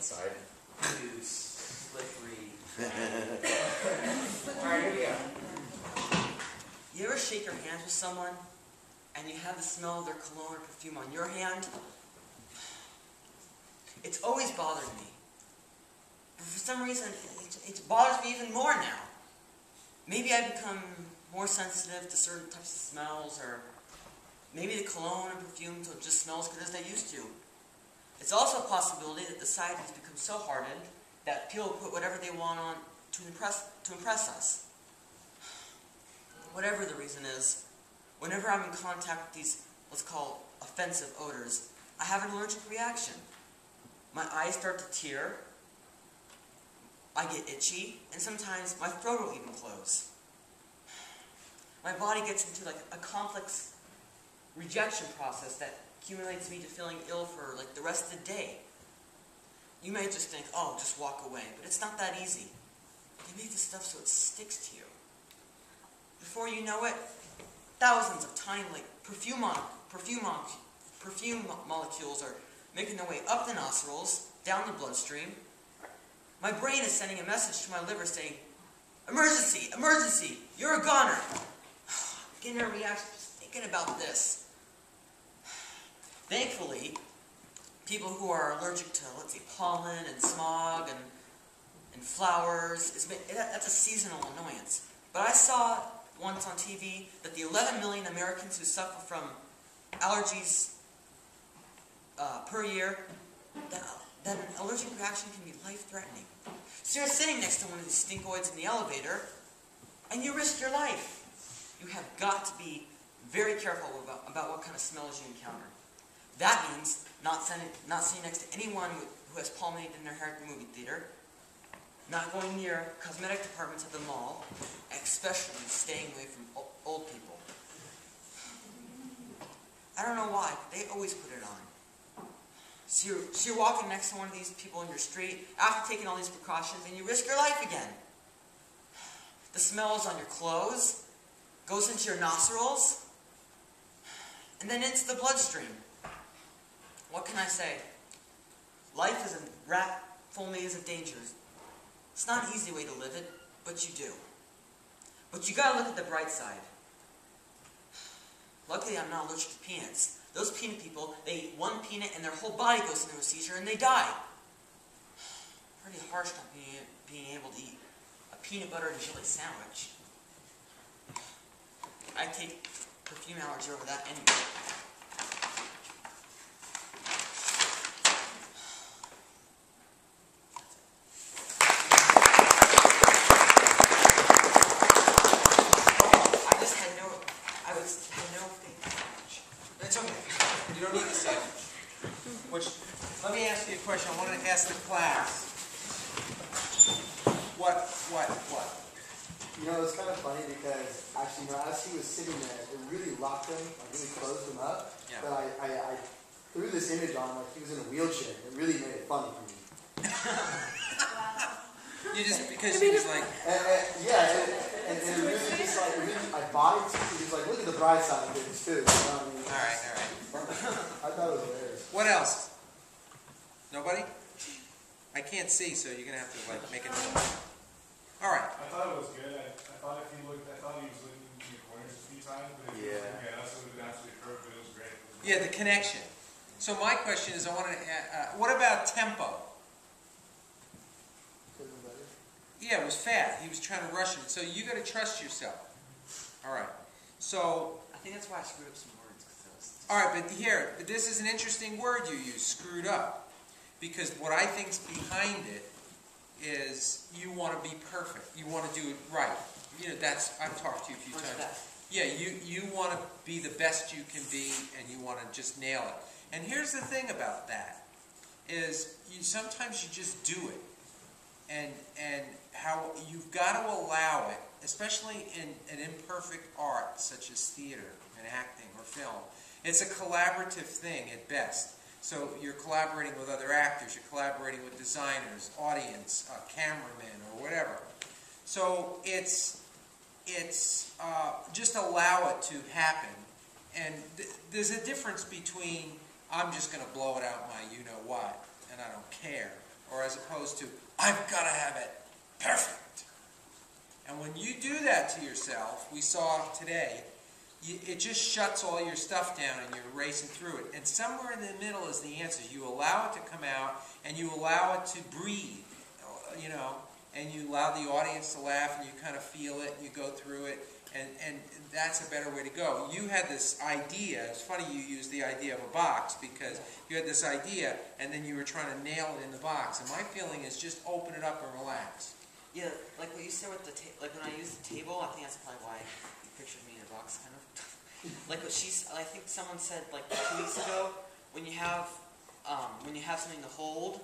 inside. Too slippery. Alright, here we go. You ever shake your hands with someone and you have the smell of their cologne or perfume on your hand? It's always bothered me. But for some reason, it bothers me even more now. Maybe I've become more sensitive to certain types of smells, or maybe the cologne and perfume don't just smell as good as they used to. It's also a possibility that society has become so hardened that people put whatever they want on to impress us. Whatever the reason is, whenever I'm in contact with these, let's call offensive odors, I have an allergic reaction. My eyes start to tear, I get itchy, and sometimes my throat will even close. My body gets into like a complex rejection process that accumulates me to feeling ill for like the rest of the day. You may just think, oh, just walk away, but it's not that easy. They make this stuff so it sticks to you. Before you know it, thousands of tiny like perfume molecules are making their way up the nostrils, down the bloodstream. My brain is sending a message to my liver saying, emergency, emergency, you're a goner. I'm getting a reaction just thinking about this. Thankfully, people who are allergic to, let's say, pollen and smog and flowers, that's a seasonal annoyance. But I saw once on TV that the 11 million Americans who suffer from allergies per year, that an allergic reaction can be life-threatening. So you're sitting next to one of these stinkoids in the elevator, and you risk your life. You have got to be very careful about what kind of smells you encounter. That means not sitting next to anyone who has pomade in their hair at the movie theater, not going near cosmetic departments at the mall, especially staying away from old people. I don't know why, but they always put it on. So you're walking next to one of these people in your street, after taking all these precautions, and you risk your life again. The smell is on your clothes, goes into your nostrils, and then into the bloodstream. What can I say? Life is a rat-full maze of dangers. It's not an easy way to live it, but you do. But you gotta look at the bright side. Luckily, I'm not allergic to peanuts. Those peanut people, they eat one peanut and their whole body goes into a seizure and they die. Pretty harsh not being able to eat a peanut butter and jelly sandwich. I take perfume allergy over that anyway. Let me ask you a question. I wanted to ask the class. What? You know, it's kind of funny because actually, you know, as he was sitting there, it really locked him, like really closed him up. Yeah. But I threw this image on him like he was in a wheelchair. It really made it funny for me. You just, because he was like... yeah, and it really just like, I bought it too. He was like, look at the bright side of things too. You know what I mean? All right. I thought it was hilarious. What else? Nobody? I can't see, so you're going to have to like make a note. All right. I thought it was good. I thought he was looking in the corners a few times, but if he was looking at us, it would have been absolutely perfect. It was great. Yeah, the connection. So my question is, I wanted to what about tempo? Yeah, it was fast. He was trying to rush it. So you got to trust yourself. All right. So I think that's why I screwed up some words. All right, but here, this is an interesting word you use, screwed up. Because what I think's behind it is you want to be perfect. You want to do it right. You know, I've talked to you a few times. Yeah, you want to be the best you can be, and you want to just nail it. And here's the thing about that, is sometimes you just do it. And how you've got to allow it, especially in an imperfect art such as theater and acting or film. It's a collaborative thing at best. So you're collaborating with other actors, you're collaborating with designers, audience, cameramen, or whatever. So it's just allow it to happen. And there's a difference between I'm just going to blow it out my you-know-what, and I don't care, or as opposed to, I've got to have it perfect. And when you do that to yourself, we saw today, it just shuts all your stuff down and you're racing through it. And somewhere in the middle is the answer. You allow it to come out and you allow it to breathe, you know, and you allow the audience to laugh and you kind of feel it and you go through it. And that's a better way to go. You had this idea. It's funny you used the idea of a box because you had this idea and then you were trying to nail it in the box. And my feeling is just open it up and relax. Yeah, like what you said with the like when I used the table, I think that's probably why you pictured me in a box, kind of. Like what I think someone said like 2 weeks ago, when you have something to hold,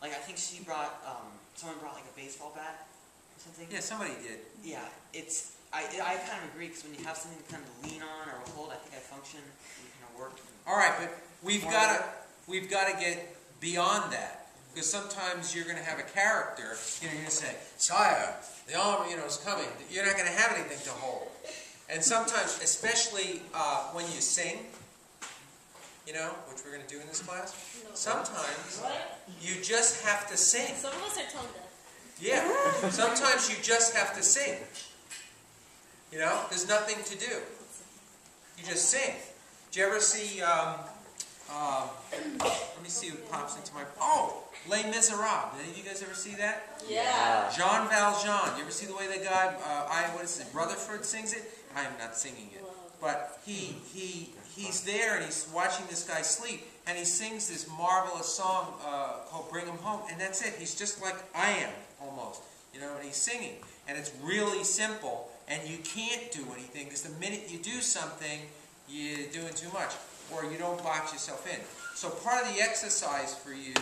like I think she brought, someone brought like a baseball bat or something. Yeah, somebody did. Yeah, I kind of agree because when you have something to kind of lean on or hold, I think I function and kind of work. All right, but we've got to get beyond that. Because sometimes you're going to have a character, you know, you're going to say, Sire, the army, you know, is coming. You're not going to have anything to hold. And sometimes, especially when you sing, you know, which we're going to do in this class, sometimes you just have to sing. Some of us are tone deaf. Yeah, sometimes you just have to sing. You know, there's nothing to do. You just sing. Do you ever see, let me see what pops into my, Les Miserables. Did any of you guys ever see that? Yeah. Jean Valjean. You ever see the way the guy, what is it, Rutherford sings it? I am not singing it. But he's there and he's watching this guy sleep and he sings this marvelous song called Bring Him Home. And that's it. He's just like I am, almost. You know, and he's singing. And it's really simple and you can't do anything because the minute you do something, you're doing too much. Or you don't box yourself in. So part of the exercise for you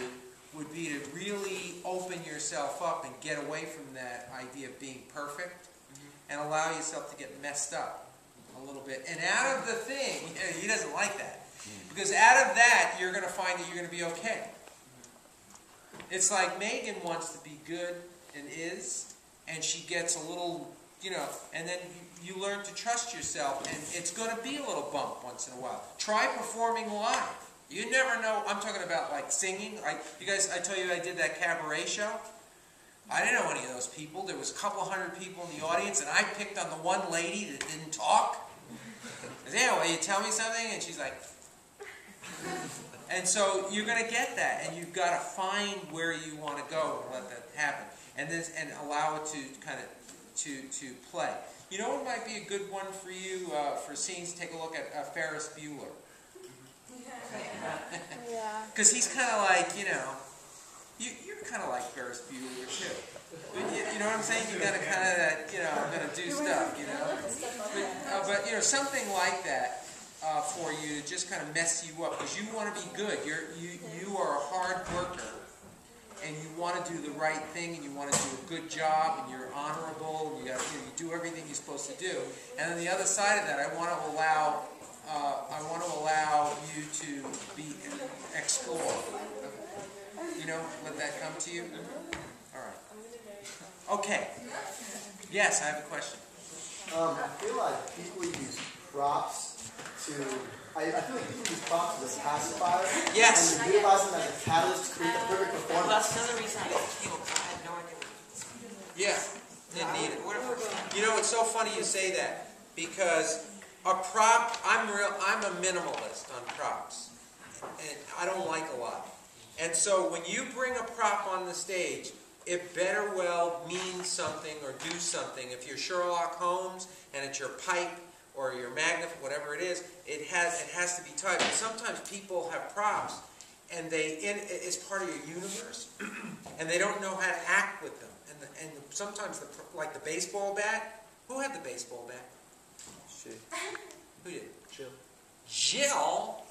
would be to really open yourself up and get away from that idea of being perfect and allow yourself to get messed up a little bit. And out of the thing, he doesn't like that. Because out of that, you're going to find that you're going to be okay. It's like Megan wants to be good and is, and she gets a little, you know, and then you learn to trust yourself, and it's going to be a little bump once in a while. Try performing live. You never know. I'm talking about like singing. You guys, I told you I did that cabaret show. I didn't know any of those people. There was a couple hundred people in the audience, and I picked on the one lady that didn't talk. I said, yeah, well, you tell me something? And she's like... And so you're going to get that, and you've got to find where you want to go and let that happen. And allow it to kind of to play. You know what might be a good one for you, for scenes? Take a look at Ferris Bueller. Yeah. Because he's kind of like, you know, you're kind of like Ferris Bueller too. You know what I'm saying? You got to kind of, you know, I'm going to do stuff, you know. But you know, something like that for you to just kind of mess you up because you want to be good. You are a hard worker. And you want to do the right thing, and you want to do a good job, and you're honorable, and you do everything you're supposed to do. And on the other side of that, I want to allow you to explore. You know, let that come to you. All right. Okay. Yes, I have a question. I feel like people use props to. I feel like people use props as a pacifier. Yes. And utilize them as a catalyst to create the perfect performance. Well, that's another reason I got the table, because I had no idea what it was. Yeah. Didn't need it. You know, it's so funny you say that because a prop. I'm a minimalist on props, and I don't like a lot. And so when you bring a prop on the stage, it better well mean something or do something. If you're Sherlock Holmes and it's your pipe or your magnet, whatever it is, it has to be tight. But sometimes people have props, and it's part of your universe, and they don't know how to act with them. And sometimes, like the baseball bat, who had the baseball bat? She. Who did? Jill. Jill?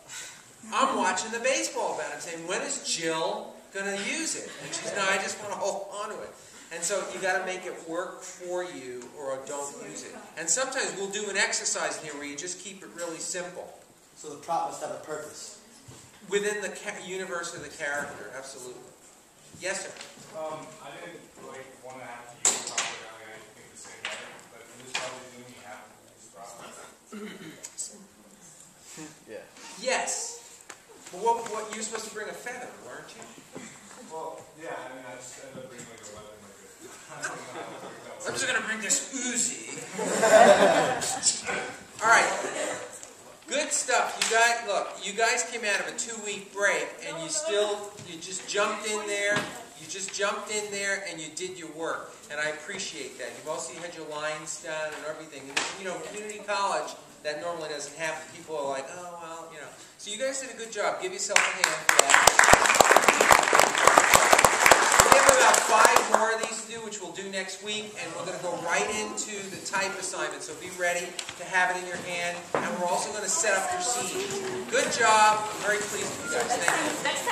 I'm watching the baseball bat. I'm saying, when is Jill going to use it? And she's, no, I just want to hold on to it. And so you got to make it work for you, or don't use it. And sometimes we'll do an exercise in here where you just keep it really simple. So the prop must have a purpose. Within the universe of the character, absolutely. Yes, sir. I didn't like want to have to use proper I think the same way, but in this probably doing you have to use proper. Yeah. Yes. But what you're supposed to bring a feather, weren't you? Well, yeah, I'm just gonna bring this Uzi. All right. Good stuff. You guys, look, you guys came out of a 2-week break and you just jumped in there. You just jumped in there and you did your work. And I appreciate that. You've also had your lines done and everything. And, you know, community college, that normally doesn't happen. People are like, oh, well, you know. So you guys did a good job. Give yourself a hand for that. We have about 5 more of these to do, which we'll do next week. And we're going to go right into the type assignment. So be ready to have it in your hand. And we're also going to set up your scenes. Good job. I'm very pleased with you guys. Thank you.